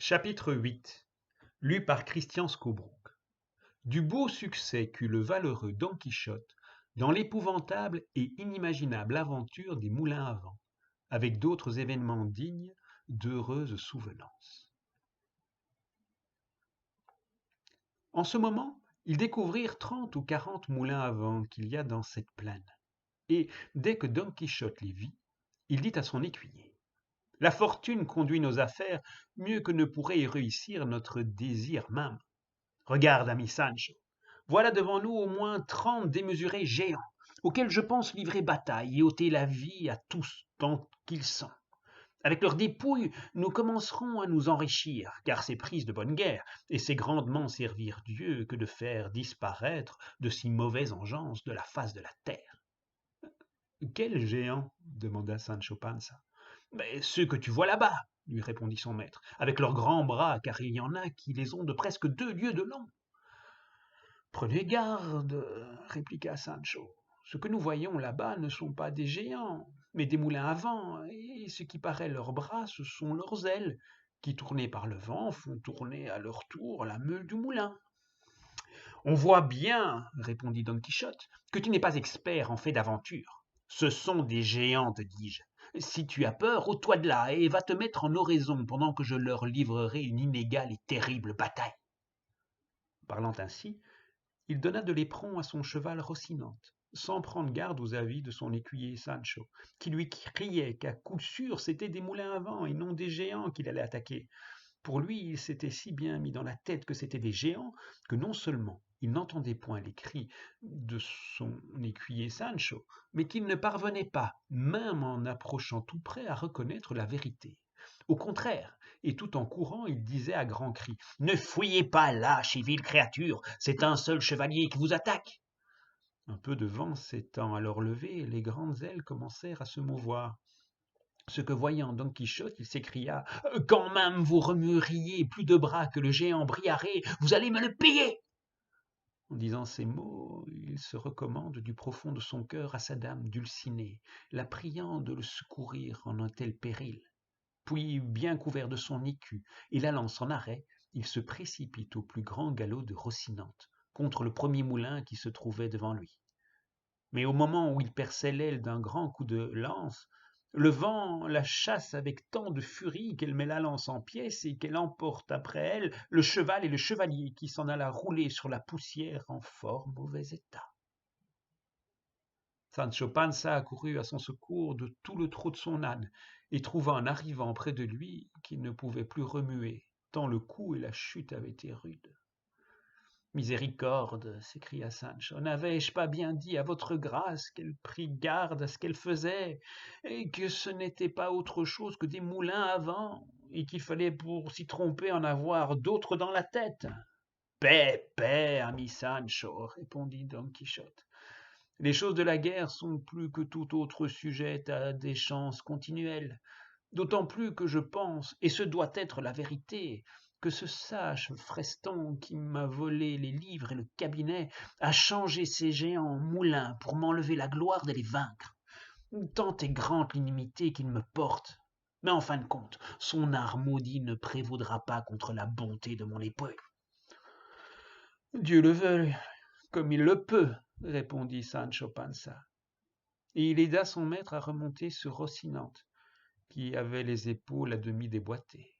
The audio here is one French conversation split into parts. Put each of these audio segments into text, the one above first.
Chapitre 8 lu par Christian Skobrook. Du beau succès qu'eut le valeureux Don Quichotte dans l'épouvantable et inimaginable aventure des moulins à vent, avec d'autres événements dignes d'heureuses souvenances. En ce moment, ils découvrirent 30 ou 40 moulins à vent qu'il y a dans cette plaine, et dès que Don Quichotte les vit, il dit à son écuyer: La fortune conduit nos affaires mieux que ne pourrait y réussir notre désir même. Regarde, ami Sancho, voilà devant nous au moins 30 démesurés géants, auxquels je pense livrer bataille et ôter la vie à tous tant qu'ils sont. Avec leurs dépouilles, nous commencerons à nous enrichir, car c'est prise de bonne guerre, et c'est grandement servir Dieu que de faire disparaître de si mauvaises engeances de la face de la terre. Quels géants demanda Sancho Panza. Mais ceux que tu vois là-bas, lui répondit son maître, avec leurs grands bras, car il y en a qui les ont de presque 2 lieues de long. Prenez garde, répliqua Sancho. Ce que nous voyons là-bas ne sont pas des géants, mais des moulins à vent, et ce qui paraît leurs bras, ce sont leurs ailes, qui, tournées par le vent, font tourner à leur tour la meule du moulin. On voit bien, répondit Don Quichotte, que tu n'es pas expert en fait d'aventure. Ce sont des géants, te dis-je. Si tu as peur, ôte-toi de là et va te mettre en oraison pendant que je leur livrerai une inégale et terrible bataille. Parlant ainsi, il donna de l'éperon à son cheval Rocinante, sans prendre garde aux avis de son écuyer Sancho, qui lui criait qu'à coup sûr c'étaient des moulins à vent et non des géants qu'il allait attaquer. Pour lui, il s'était si bien mis dans la tête que c'étaient des géants que non seulement il n'entendait point les cris de son écuyer Sancho, mais qu'il ne parvenait pas, même en approchant tout près, à reconnaître la vérité. Au contraire, et tout en courant, il disait à grands cris: Ne fuyez pas, lâche et vile créature, c'est un seul chevalier qui vous attaque. Un peu de vent s'étant alors levé, les grandes ailes commencèrent à se mouvoir. Ce que voyant Don Quichotte, il s'écria: Quand même vous remueriez plus de bras que le géant Briaré, vous allez me le payer. En disant ces mots, il se recommande du profond de son cœur à sa dame Dulcinée, la priant de le secourir en un tel péril. Puis, bien couvert de son écu et la lance en arrêt, il se précipite au plus grand galop de Rocinante, contre le premier moulin qui se trouvait devant lui. Mais au moment où il perçait l'aile d'un grand coup de lance, le vent la chasse avec tant de furie qu'elle met la lance en pièces et qu'elle emporte après elle le cheval et le chevalier qui s'en alla rouler sur la poussière en fort mauvais état. Sancho Panza accourut à son secours de tout le trot de son âne, et trouva en arrivant près de lui qu'il ne pouvait plus remuer, tant le coup et la chute avaient été rudes. Miséricorde, s'écria Sancho, n'avais-je pas bien dit à votre grâce qu'elle prit garde à ce qu'elle faisait, et que ce n'était pas autre chose que des moulins à vent, et qu'il fallait pour s'y tromper en avoir d'autres dans la tête? Paix, paix, ami Sancho, répondit Don Quichotte. Les choses de la guerre sont plus que tout autre sujettes à des chances continuelles, d'autant plus que je pense, et ce doit être la vérité, que ce sage Freston qui m'a volé les livres et le cabinet a changé ces géants en moulins pour m'enlever la gloire de les vaincre. Tant est grande l'inimité qu'il me porte. Mais en fin de compte, son art maudit ne prévaudra pas contre la bonté de mon épée. Dieu le veuille, comme il le peut, répondit Sancho Panza. Et il aida son maître à remonter sur Rocinante, qui avait les épaules à demi déboîtées.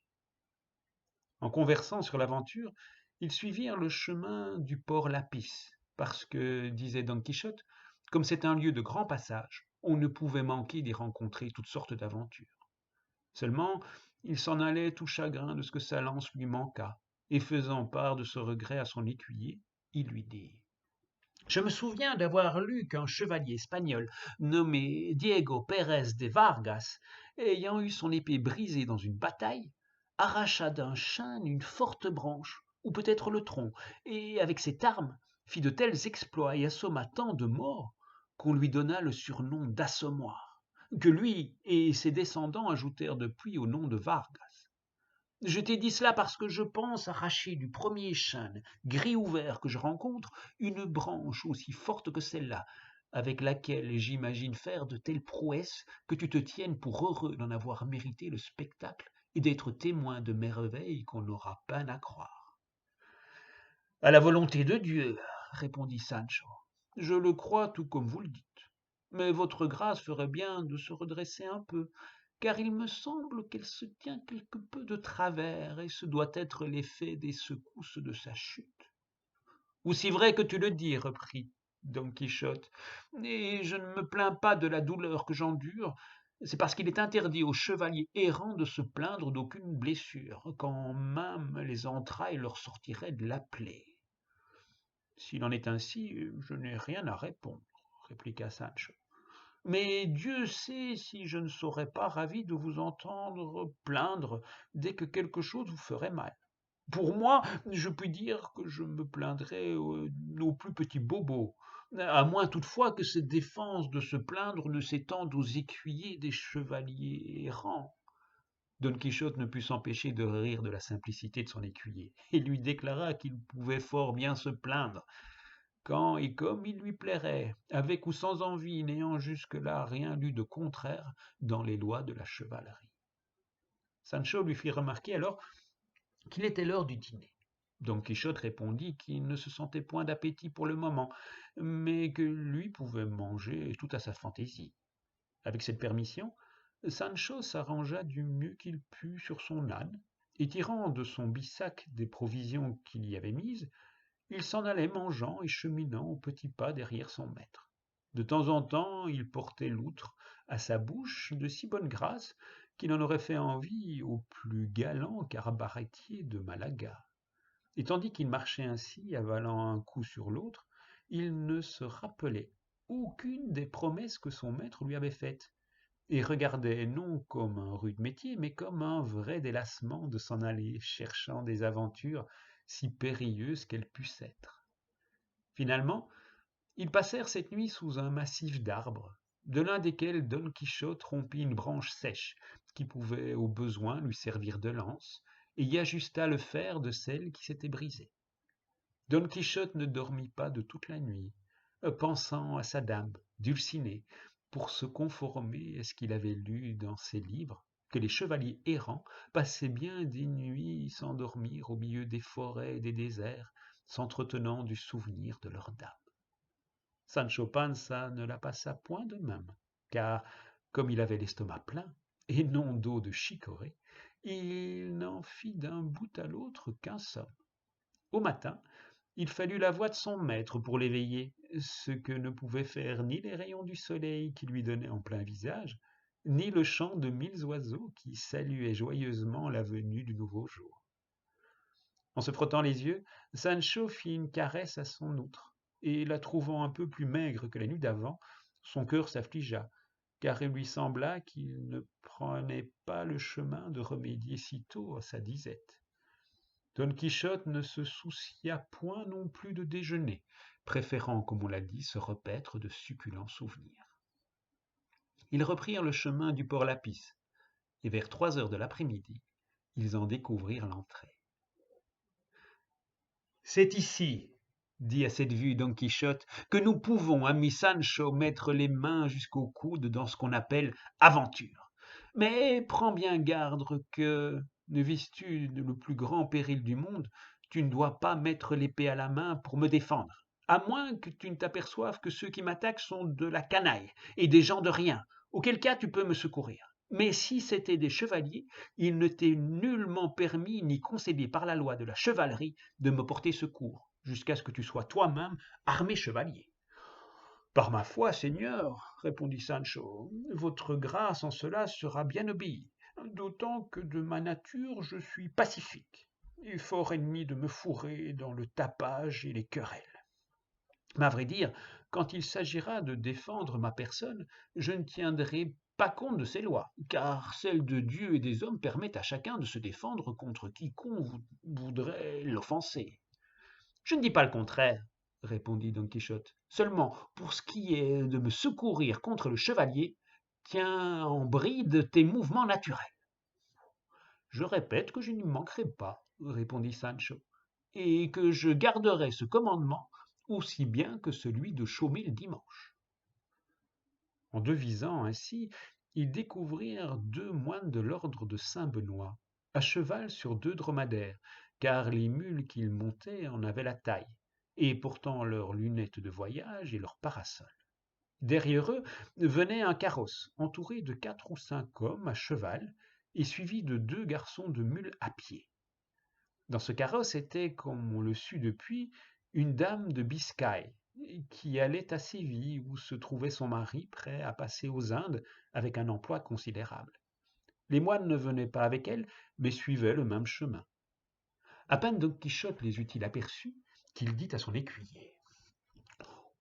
En conversant sur l'aventure, ils suivirent le chemin du port Lapis, parce que, disait Don Quichotte, comme c'est un lieu de grand passage, on ne pouvait manquer d'y rencontrer toutes sortes d'aventures. Seulement, il s'en allait tout chagrin de ce que sa lance lui manqua, et faisant part de ce regret à son écuyer, il lui dit: Je me souviens d'avoir lu qu'un chevalier espagnol nommé Diego Pérez de Vargas, ayant eu son épée brisée dans une bataille, arracha d'un chêne une forte branche, ou peut-être le tronc, et avec cette arme fit de tels exploits et assomma tant de morts qu'on lui donna le surnom d'Assommoir, que lui et ses descendants ajoutèrent depuis au nom de Vargas. Je t'ai dit cela parce que je pense arracher du premier chêne gris ouvert que je rencontre une branche aussi forte que celle-là, avec laquelle j'imagine faire de telles prouesses que tu te tiennes pour heureux d'en avoir mérité le spectacle et d'être témoin de merveilles qu'on n'aura peine à croire. À la volonté de Dieu, répondit Sancho. Je le crois tout comme vous le dites. Mais votre grâce ferait bien de se redresser un peu, car il me semble qu'elle se tient quelque peu de travers, et ce doit être l'effet des secousses de sa chute. Aussi vrai que tu le dis, reprit Don Quichotte, et je ne me plains pas de la douleur que j'endure, c'est parce qu'il est interdit aux chevaliers errants de se plaindre d'aucune blessure, quand même les entrailles leur sortiraient de la plaie. S'il en est ainsi, je n'ai rien à répondre, répliqua Sancho. Mais Dieu sait si je ne serais pas ravi de vous entendre plaindre dès que quelque chose vous ferait mal. Pour moi, je puis dire que je me plaindrais aux plus petits bobos, à moins toutefois que cette défense de se plaindre ne s'étende aux écuyers des chevaliers errants. Don Quichotte ne put s'empêcher de rire de la simplicité de son écuyer, et lui déclara qu'il pouvait fort bien se plaindre, quand et comme il lui plairait, avec ou sans envie, n'ayant jusque-là rien lu de contraire dans les lois de la chevalerie. Sancho lui fit remarquer alors qu'il était l'heure du dîner. Don Quichotte répondit qu'il ne se sentait point d'appétit pour le moment, mais que lui pouvait manger tout à sa fantaisie. Avec cette permission, Sancho s'arrangea du mieux qu'il put sur son âne, et tirant de son bissac des provisions qu'il y avait mises, il s'en allait mangeant et cheminant au petit pas derrière son maître. De temps en temps, il portait l'outre à sa bouche de si bonne grâce qu'il en aurait fait envie au plus galant cabaretier de Malaga. Et tandis qu'il marchait ainsi, avalant un coup sur l'autre, il ne se rappelait aucune des promesses que son maître lui avait faites, et regardait non comme un rude métier, mais comme un vrai délassement de s'en aller cherchant des aventures si périlleuses qu'elles pussent être. Finalement, ils passèrent cette nuit sous un massif d'arbres, de l'un desquels Don Quichotte rompit une branche sèche, qui pouvait au besoin lui servir de lance, et y ajusta le fer de celle qui s'était brisée. Don Quichotte ne dormit pas de toute la nuit, pensant à sa dame, Dulcinée, pour se conformer à ce qu'il avait lu dans ses livres, que les chevaliers errants passaient bien des nuits sans dormir au milieu des forêts et des déserts, s'entretenant du souvenir de leur dame. Sancho Panza ne la passa point de même, car, comme il avait l'estomac plein, et non d'eau de chicorée, il n'en fit d'un bout à l'autre qu'un somme. Au matin, il fallut la voix de son maître pour l'éveiller, ce que ne pouvaient faire ni les rayons du soleil qui lui donnaient en plein visage, ni le chant de 1000 oiseaux qui saluaient joyeusement la venue du nouveau jour. En se frottant les yeux, Sancho fit une caresse à son outre, et la trouvant un peu plus maigre que la nuit d'avant, son cœur s'affligea, car il lui sembla qu'il ne prenait pas le chemin de remédier sitôt à sa disette. Don Quichotte ne se soucia point non plus de déjeuner, préférant, comme on l'a dit, se repaître de succulents souvenirs. Ils reprirent le chemin du port Lapis, et vers 3 heures de l'après-midi, ils en découvrirent l'entrée. C'est ici, dit à cette vue Don Quichotte, que nous pouvons, ami Sancho, mettre les mains jusqu'au coude dans ce qu'on appelle aventure. Mais prends bien garde que, ne vises-tu le plus grand péril du monde, tu ne dois pas mettre l'épée à la main pour me défendre, à moins que tu ne t'aperçoives que ceux qui m'attaquent sont de la canaille et des gens de rien, auquel cas tu peux me secourir. Mais si c'étaient des chevaliers, il ne t'est nullement permis ni concédé par la loi de la chevalerie de me porter secours, jusqu'à ce que tu sois toi-même armé chevalier. Par ma foi, Seigneur, répondit Sancho, votre grâce en cela sera bien obéie, d'autant que de ma nature je suis pacifique, et fort ennemi de me fourrer dans le tapage et les querelles. Mais à vrai dire, quand il s'agira de défendre ma personne, je ne tiendrai pas compte de ces lois, car celles de Dieu et des hommes permettent à chacun de se défendre contre quiconque voudrait l'offenser. Je ne dis pas le contraire, répondit Don Quichotte. Seulement, pour ce qui est de me secourir contre le chevalier, tiens en bride tes mouvements naturels. Je répète que je n'y manquerai pas, répondit Sancho, et que je garderai ce commandement aussi bien que celui de chômer le dimanche. En devisant ainsi, ils découvrirent 2 moines de l'ordre de Saint-Benoît, à cheval sur 2 dromadaires, car les mules qu'ils montaient en avaient la taille, et portant leurs lunettes de voyage et leurs parasols. Derrière eux venait un carrosse, entouré de 4 ou 5 hommes à cheval, et suivi de 2 garçons de mule à pied. Dans ce carrosse était, comme on le sut depuis, une dame de Biscaye, qui allait à Séville, où se trouvait son mari, prêt à passer aux Indes avec un emploi considérable. Les moines ne venaient pas avec elle, mais suivaient le même chemin. À peine Don Quichotte les eut-il aperçus, qu'il dit à son écuyer: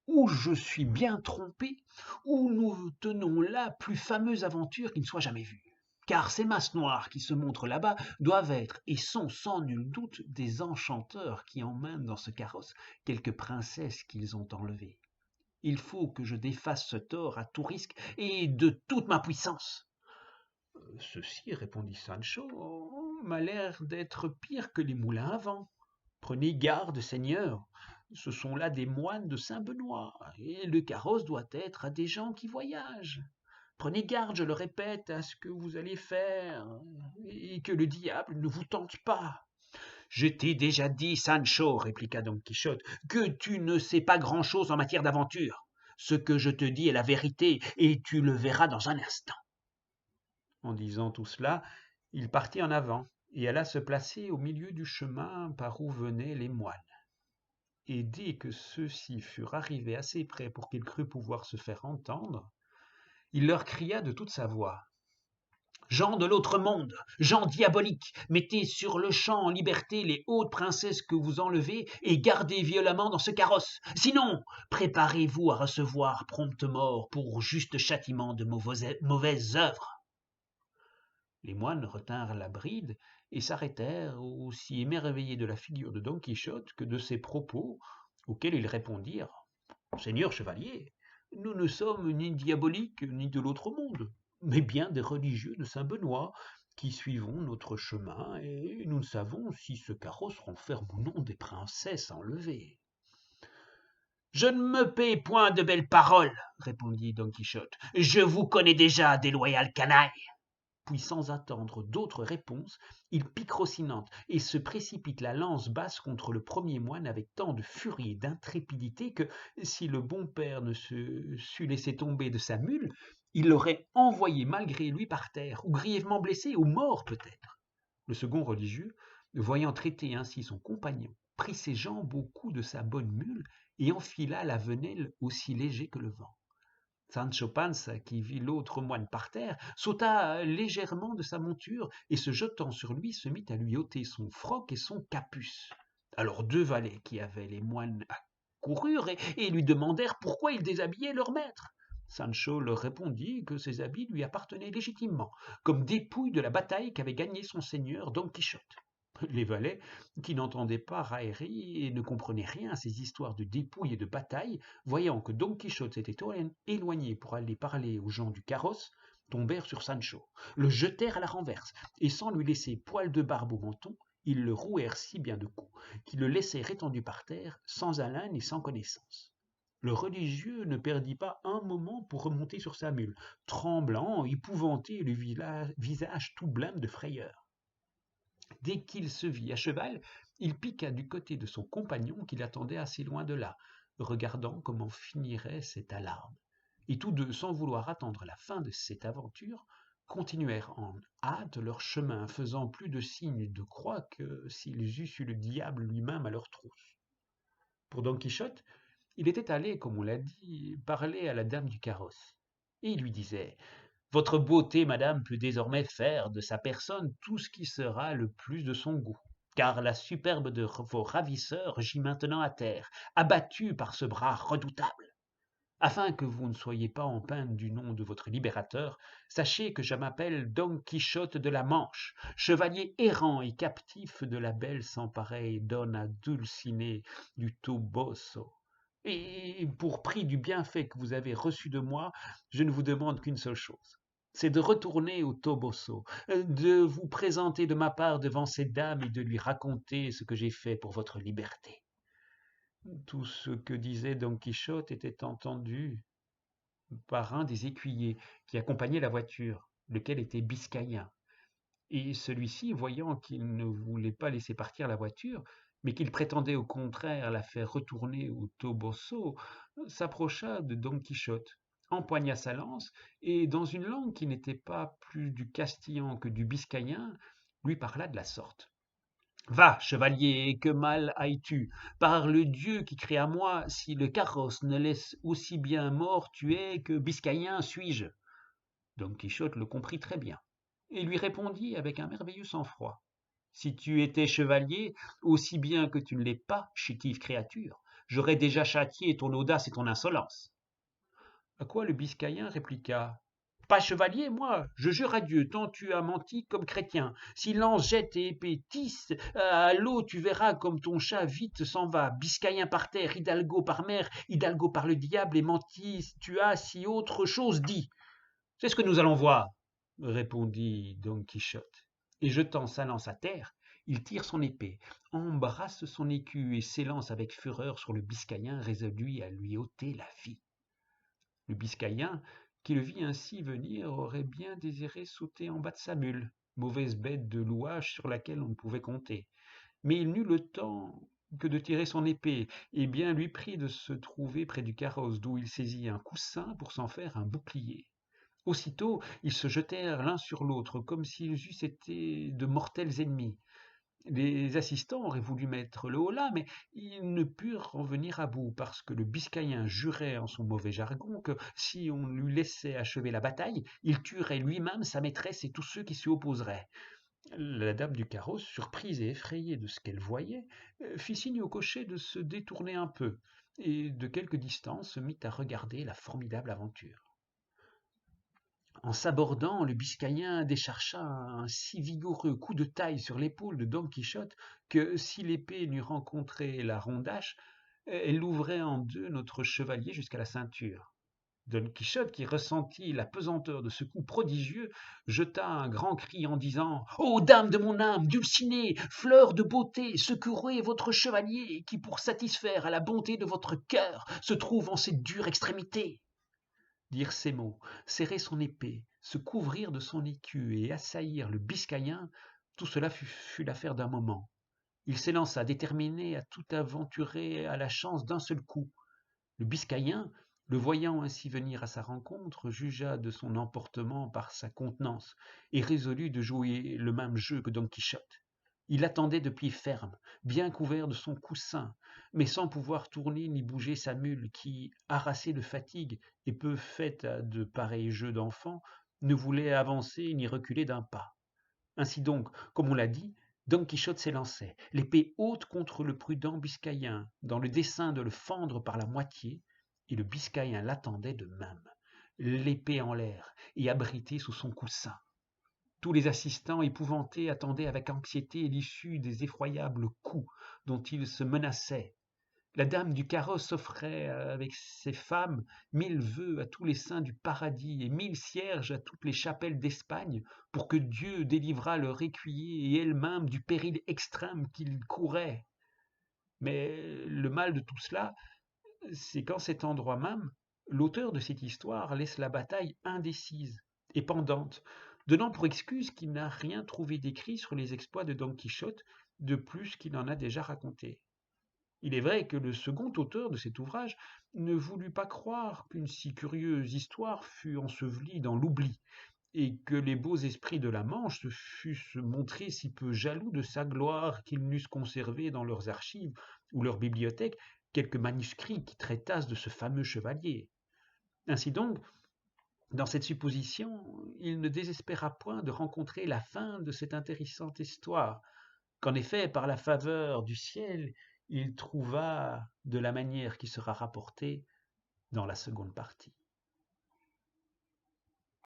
Ou je suis bien trompé, ou nous tenons la plus fameuse aventure qui ne soit jamais vue. Car ces masses noires qui se montrent là-bas doivent être et sont sans nul doute des enchanteurs qui emmènent dans ce carrosse quelques princesses qu'ils ont enlevées. Il faut que je défasse ce tort à tout risque et de toute ma puissance. Ceci, répondit Sancho, m'a l'air d'être pire que les moulins à vent. Prenez garde, seigneur, ce sont là des moines de Saint-Benoît, et le carrosse doit être à des gens qui voyagent. Prenez garde, je le répète, à ce que vous allez faire, et que le diable ne vous tente pas. Je t'ai déjà dit, Sancho, répliqua Don Quichotte, que tu ne sais pas grand-chose en matière d'aventure. Ce que je te dis est la vérité, et tu le verras dans un instant. En disant tout cela, il partit en avant, et alla se placer au milieu du chemin par où venaient les moines. Et dès que ceux-ci furent arrivés assez près pour qu'il crût pouvoir se faire entendre, il leur cria de toute sa voix: Gens de l'autre monde, gens diaboliques, mettez sur-le-champ en liberté les hautes princesses que vous enlevez et gardez violemment dans ce carrosse. Sinon, préparez-vous à recevoir prompte mort pour juste châtiment de mauvaises œuvres. Les moines retinrent la bride et s'arrêtèrent, aussi émerveillés de la figure de Don Quichotte que de ses propos, auxquels ils répondirent: Seigneur chevalier, nous ne sommes ni diaboliques ni de l'autre monde, mais bien des religieux de Saint-Benoît, qui suivons notre chemin, et nous ne savons si ce carrosse renferme ou non des princesses enlevées. Je ne me paie point de belles paroles, répondit Don Quichotte. Je vous connais déjà, déloyal canaille. Puis sans attendre d'autres réponses, il pique Rocinante et se précipite la lance basse contre le premier moine avec tant de furie et d'intrépidité que, si le bon père ne se sût laissé tomber de sa mule, il l'aurait envoyé malgré lui par terre, ou grièvement blessé, ou mort peut-être. Le second religieux, voyant traiter ainsi son compagnon, prit ses jambes au cou de sa bonne mule et enfila la venelle aussi léger que le vent. Sancho Panza, qui vit l'autre moine par terre, sauta légèrement de sa monture et se jetant sur lui se mit à lui ôter son froc et son capuce. Alors 2 valets qui avaient les moines accoururent et lui demandèrent pourquoi ils déshabillaient leur maître. Sancho leur répondit que ces habits lui appartenaient légitimement, comme dépouille de la bataille qu'avait gagnée son seigneur Don Quichotte. Les valets, qui n'entendaient pas raillerie et ne comprenaient rien à ces histoires de dépouilles et de bataille, voyant que Don Quichotte s'était éloigné pour aller parler aux gens du carrosse, tombèrent sur Sancho, le jetèrent à la renverse, et sans lui laisser poil de barbe au menton, ils le rouèrent si bien de coups qu'ils le laissèrent étendu par terre, sans haleine et sans connaissance. Le religieux ne perdit pas un moment pour remonter sur sa mule, tremblant, épouvanté, le visage tout blême de frayeur. Dès qu'il se vit à cheval, il piqua du côté de son compagnon qui l'attendait assez loin de là, regardant comment finirait cette alarme. Et tous deux, sans vouloir attendre la fin de cette aventure, continuèrent en hâte leur chemin, faisant plus de signes de croix que s'ils eussent eu le diable lui-même à leur trousse. Pour Don Quichotte, il était allé, comme on l'a dit, parler à la dame du carrosse. Et il lui disait: Votre beauté, madame, peut désormais faire de sa personne tout ce qui sera le plus de son goût, car la superbe de vos ravisseurs gît maintenant à terre, abattue par ce bras redoutable. Afin que vous ne soyez pas en peine du nom de votre libérateur, sachez que je m'appelle Don Quichotte de la Manche, chevalier errant et captif de la belle sans pareille Donna Dulcinée du Toboso. Et pour prix du bienfait que vous avez reçu de moi, je ne vous demande qu'une seule chose, c'est de retourner au Toboso, de vous présenter de ma part devant cette dame et de lui raconter ce que j'ai fait pour votre liberté. Tout ce que disait Don Quichotte était entendu par un des écuyers qui accompagnaient la voiture, lequel était biscayen. Et celui-ci, voyant qu'il ne voulait pas laisser partir la voiture, mais qu'il prétendait au contraire la faire retourner au Toboso, s'approcha de Don Quichotte, empoigna sa lance, et dans une langue qui n'était pas plus du castillan que du biscayen, lui parla de la sorte. Va, chevalier, que mal ailles-tu? Par le Dieu qui crée à moi, si le carrosse ne laisse aussi bien mort tué que biscayen suis-je. Don Quichotte le comprit très bien, et lui répondit avec un merveilleux sang-froid. Si tu étais chevalier, aussi bien que tu ne l'es pas, chétive créature, j'aurais déjà châtié ton audace et ton insolence. À quoi le biscayen répliqua. Pas chevalier, moi, je jure à Dieu, tant tu as menti comme chrétien. Si lance, jette et épée tisse, à l'eau tu verras comme ton chat vite s'en va. Biscayen par terre, hidalgo par mer, hidalgo par le diable, et menti tu as si autre chose dit. C'est ce que nous allons voir, répondit Don Quichotte. Et jetant sa lance à terre, il tire son épée, embrasse son écu et s'élance avec fureur sur le biscayen résolu à lui ôter la vie. Le biscayen, qui le vit ainsi venir, aurait bien désiré sauter en bas de sa mule, mauvaise bête de louage sur laquelle on ne pouvait compter. Mais il n'eut le temps que de tirer son épée, et bien lui prit de se trouver près du carrosse, d'où il saisit un coussin pour s'en faire un bouclier. Aussitôt, ils se jetèrent l'un sur l'autre, comme s'ils eussent été de mortels ennemis. Les assistants auraient voulu mettre le holà, mais ils ne purent en venir à bout, parce que le biscayen jurait en son mauvais jargon que si on lui laissait achever la bataille, il tuerait lui-même sa maîtresse et tous ceux qui s'y opposeraient. La dame du carrosse, surprise et effrayée de ce qu'elle voyait, fit signe au cocher de se détourner un peu, et de quelque distance se mit à regarder la formidable aventure. En s'abordant, le biscayen déchargea un si vigoureux coup de taille sur l'épaule de Don Quichotte que, si l'épée n'eût rencontré la rondache, elle ouvrait en deux notre chevalier jusqu'à la ceinture. Don Quichotte, qui ressentit la pesanteur de ce coup prodigieux, jeta un grand cri en disant « Ô dame de mon âme, Dulcinée, fleur de beauté, secourez votre chevalier, qui, pour satisfaire à la bonté de votre cœur, se trouve en cette dure extrémité. » Dire ces mots, serrer son épée, se couvrir de son écu et assaillir le biscayen, tout cela fut l'affaire d'un moment. Il s'élança déterminé à tout aventurer à la chance d'un seul coup. Le biscayen, le voyant ainsi venir à sa rencontre, jugea de son emportement par sa contenance et résolut de jouer le même jeu que Don Quichotte. Il attendait de pied ferme, bien couvert de son coussin, mais sans pouvoir tourner ni bouger sa mule qui, harassée de fatigue et peu faite à de pareils jeux d'enfant, ne voulait avancer ni reculer d'un pas. Ainsi donc, comme on l'a dit, Don Quichotte s'élançait, l'épée haute contre le prudent biscayen, dans le dessein de le fendre par la moitié, et le biscayen l'attendait de même, l'épée en l'air et abrité sous son coussin. Tous les assistants épouvantés attendaient avec anxiété l'issue des effroyables coups dont ils se menaçaient. La dame du carrosse offrait avec ses femmes 1000 vœux à tous les saints du paradis et 1000 cierges à toutes les chapelles d'Espagne pour que Dieu délivrât leur écuyer et elle-même du péril extrême qu'ils couraient. Mais le mal de tout cela, c'est qu'en cet endroit même, l'auteur de cette histoire laisse la bataille indécise et pendante, donnant pour excuse qu'il n'a rien trouvé d'écrit sur les exploits de Don Quichotte de plus qu'il en a déjà raconté. Il est vrai que le second auteur de cet ouvrage ne voulut pas croire qu'une si curieuse histoire fût ensevelie dans l'oubli, et que les beaux esprits de la Manche se fussent montrés si peu jaloux de sa gloire qu'ils n'eussent conservé dans leurs archives ou leurs bibliothèques quelques manuscrits qui traitassent de ce fameux chevalier. Ainsi donc, dans cette supposition, il ne désespéra point de rencontrer la fin de cette intéressante histoire, qu'en effet, par la faveur du ciel, il trouva de la manière qui sera rapportée dans la seconde partie.